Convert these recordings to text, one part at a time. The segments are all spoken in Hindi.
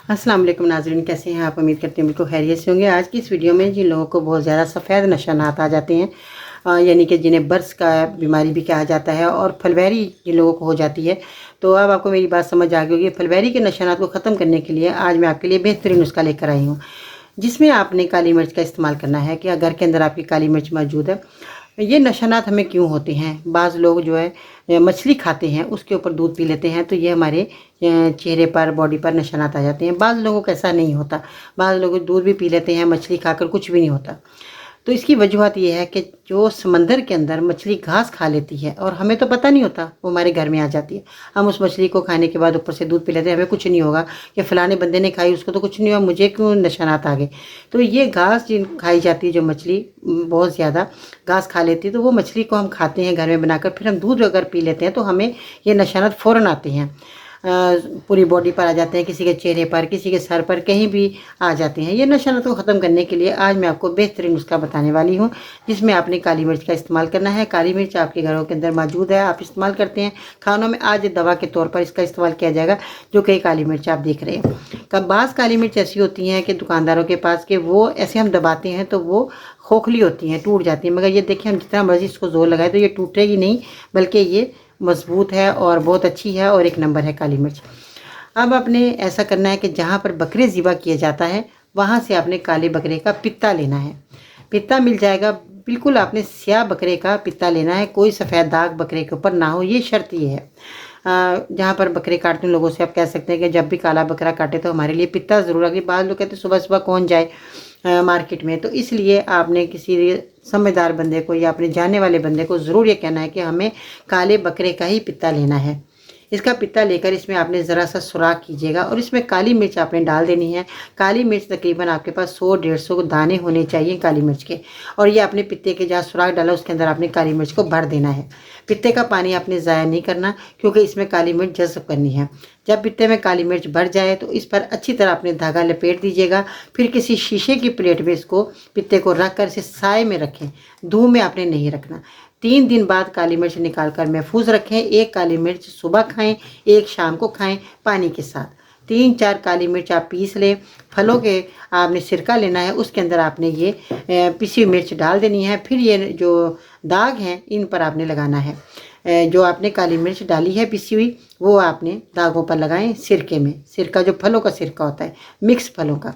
अस्सलाम वालेकुम नाज़रीन, कैसे हैं आप? उम्मीद करते हैं बिल्कुल खैरियत से होंगे। आज की इस वीडियो में जिन लोगों को बहुत ज़्यादा सफ़ेद निशानात आ जाते हैं, यानी कि जिन्हें बर्स का बीमारी भी कहा जाता है, और फुलवैरी जिन लोगों को हो जाती है, तो अब आपको मेरी बात समझ आ गई होगी। फुलवैरी के निशानात को ख़त्म करने के लिए आज मैं आपके लिए बेहतरीन नुस्खा लेकर आई हूँ, जिसमें आपने काली मिर्च का इस्तेमाल करना है। कि घर के अंदर आपकी काली मिर्च मौजूद है। ये नशानात हमें क्यों होते हैं? बाज़ लोग जो है मछली खाते हैं, उसके ऊपर दूध पी लेते हैं, तो ये हमारे चेहरे पर, बॉडी पर निशानात आ जाते हैं। बाज़ लोगों को ऐसा नहीं होता। बाज़ लोग दूध भी पी लेते हैं, मछली खाकर कुछ भी नहीं होता। तो इसकी वजूहत ये है कि जो समंदर के अंदर मछली घास खा लेती है और हमें तो पता नहीं होता, वो हमारे घर में आ जाती है। हम उस मछली को खाने के बाद ऊपर से दूध पी लेते हैं, हमें कुछ नहीं होगा कि फ़लाने बंदे ने खाई, उसको तो कुछ नहीं हुआ, मुझे क्यों निशानात आ गए। तो ये घास जिन खाई जाती है, जो मछली बहुत ज़्यादा घास खा लेती है, तो वो मछली को हम खाते हैं घर में बनाकर, फिर हम दूध अगर पी लेते हैं तो हमें ये निशानात फ़ौरन आते हैं। पूरी बॉडी पर आ जाते हैं, किसी के चेहरे पर, किसी के सर पर, कहीं भी आ जाते हैं। ये निशानात को ख़त्म करने के लिए आज मैं आपको बेहतरीन नुस्खा बताने वाली हूँ, जिसमें आपने काली मिर्च का इस्तेमाल करना है। काली मिर्च आपके घरों के अंदर मौजूद है, आप इस्तेमाल करते हैं खानों में। आज दवा के तौर पर इसका इस्तेमाल किया जाएगा, जो कई काली मिर्च आप देख रहे हैं। बाज़ काली मिर्च ऐसी होती हैं कि दुकानदारों के पास के वो ऐसे हम दबाते हैं तो वो खोखली होती हैं, टूट जाती हैं। मगर ये देखिए, हम जितना मर्जी इसको जोर लगाए तो ये टूटेगी नहीं, बल्कि ये मजबूत है और बहुत अच्छी है और एक नंबर है काली मिर्च। अब आपने ऐसा करना है कि जहाँ पर बकरे ज़िबा किया जाता है, वहाँ से आपने काले बकरे का पित्ता लेना है। पित्ता मिल जाएगा, बिल्कुल आपने स्याह बकरे का पित्ता लेना है, कोई सफ़ेद दाग बकरे के ऊपर ना हो, ये शर्त ये है। जहाँ पर बकरे काटते हैं लोगों से आप कह सकते हैं कि जब भी काला बकरा काटे तो हमारे लिए पित्ता ज़रूर रखिए। बाद लोग कहते हैं सुबह सुबह कौन जाए मार्केट में, तो इसलिए आपने किसी समझदार बंदे को या अपने जानने वाले बंदे को ज़रूर ये कहना है कि हमें काले बकरे का ही पित्ता लेना है। इसका पित्ता लेकर इसमें आपने ज़रा सा सुराख कीजिएगा और इसमें काली मिर्च आपने डाल देनी है। काली मिर्च तकरीबन आपके पास 100-150 दाने होने चाहिए काली मिर्च के, और ये आपने पित्ते के जहाँ सुराख डाला उसके अंदर आपने काली मिर्च को भर देना है। पित्ते का पानी आपने ज़ाया नहीं करना, क्योंकि इसमें काली मिर्च जज़्ब करनी है। जब पित्ते में काली मिर्च भर जाए तो इस पर अच्छी तरह आपने धागा लपेट दीजिएगा। फिर किसी शीशे की प्लेट में इसको पित्ते को रख कर इसे साए में रखें, धूप में आपने नहीं रखना। 3 दिन बाद काली मिर्च निकाल कर महफूज रखें। एक काली मिर्च सुबह खाएं, एक शाम को खाएं पानी के साथ। 3-4 काली मिर्च आप पीस लें। फलों के आपने सिरका लेना है, उसके अंदर आपने ये पिसी हुई मिर्च डाल देनी है। फिर ये जो दाग हैं इन पर आपने लगाना है। जो आपने काली मिर्च डाली है पिसी हुई, वो आपने दागों पर लगाएं सिरके में। सिरका जो फलों का सिरका होता है, मिक्स फलों का।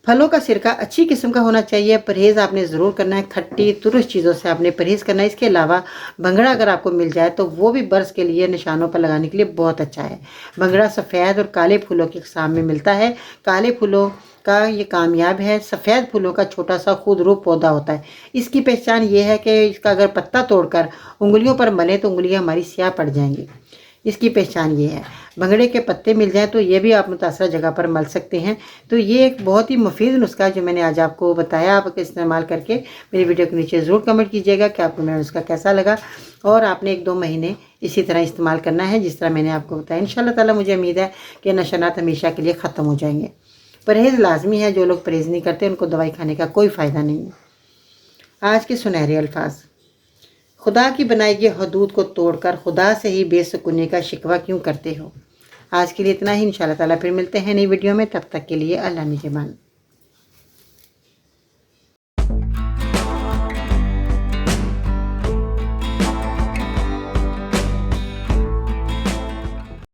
फलों का सिरका अच्छी किस्म का होना चाहिए। परहेज़ आपने ज़रूर करना है, खट्टी तुरश चीज़ों से आपने परहेज़ करना है। इसके अलावा भंगड़ा अगर आपको मिल जाए तो वो भी बर्स के लिए निशानों पर लगाने के लिए बहुत अच्छा है। भंगड़ा सफ़ेद और काले फूलों के साम में मिलता है। काले फूलों का ये कामयाब है। सफ़ेद फूलों का छोटा सा खुदरू पौधा होता है। इसकी पहचान ये है कि इसका अगर पत्ता तोड़कर उंगलियों पर मलें तो उंगलियां हमारी स्याह पड़ जाएंगी। इसकी पहचान ये है। भंगड़े के पत्ते मिल जाएं तो ये भी आप मुतासरा जगह पर मल सकते हैं। तो ये एक बहुत ही मुफीद नुस्खा जो मैंने आज आपको बताया, आप इस्तेमाल करके मेरी वीडियो के नीचे ज़रूर कमेंट कीजिएगा कि आपको मेरा नुस्खा कैसा लगा। और आपने 1-2 महीने इसी तरह इस्तेमाल करना है जिस तरह मैंने आपको बताया। इंशाअल्लाह ताला मुझे उम्मीद है कि निशानात हमेशा के लिए ख़त्म हो जाएंगे। परहेज़ लाजमी है, जो लोग परहेज़ नहीं करते उनको दवाई खाने का कोई फ़ायदा नहीं है। आज के सुनहरे अल्फाज: खुदा की बनाई गई हदूद को तोड़कर खुदा से ही बेसुकूनी का शिकवा क्यों करते हो। आज के लिए इतना ही। इंशाअल्लाह ताला फिर मिलते हैं नई वीडियो में, तब तक के लिए अल्लाह निगहबान।